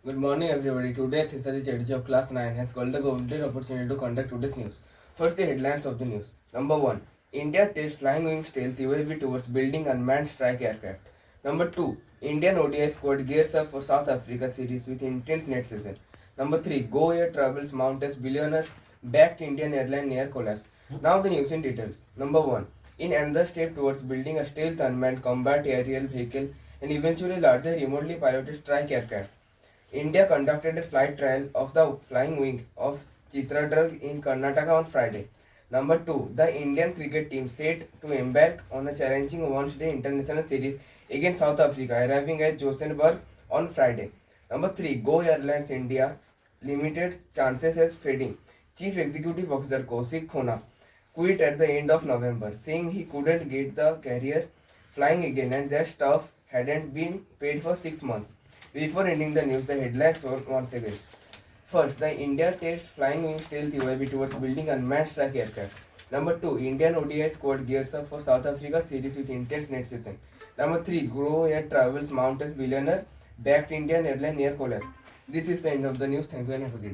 Good morning, everybody. Today, Sisali Chatterjee of Class 9 has called the golden opportunity to conduct today's news. First, the headlines of the news. Number 1. India tests flying wing stealth UAV towards building unmanned strike aircraft. Number 2. Indian ODI squad gears up for South Africa series with intense next season. Number 3. Go Air travels mount as billionaire backed Indian airline near collapse. Now the news in details. Number 1. In another step towards building a stealth unmanned combat aerial vehicle and eventually larger remotely piloted strike aircraft, India conducted a flight trial of the flying wing of Chitradurg in Karnataka on Friday. Number 2. The Indian cricket team set to embark on a challenging one-day international series against South Africa, arriving at Johannesburg on Friday. Number 3. Go Airlines India limited chances as fading. Chief Executive Officer Kaushik Khona quit at the end of November, saying he couldn't get the carrier flying again and their staff hadn't been paid for 6 months. Before ending the news, the headlines once again. First, the India test flying wing stealth UAV towards building unmanned strike aircraft. Number 2, Indian ODI squad gears up for South Africa series with intense next season. Number 3, Grow Air travels mount as billionaire backed Indian airline near collapse. This is the end of the news. Thank you and have a great day.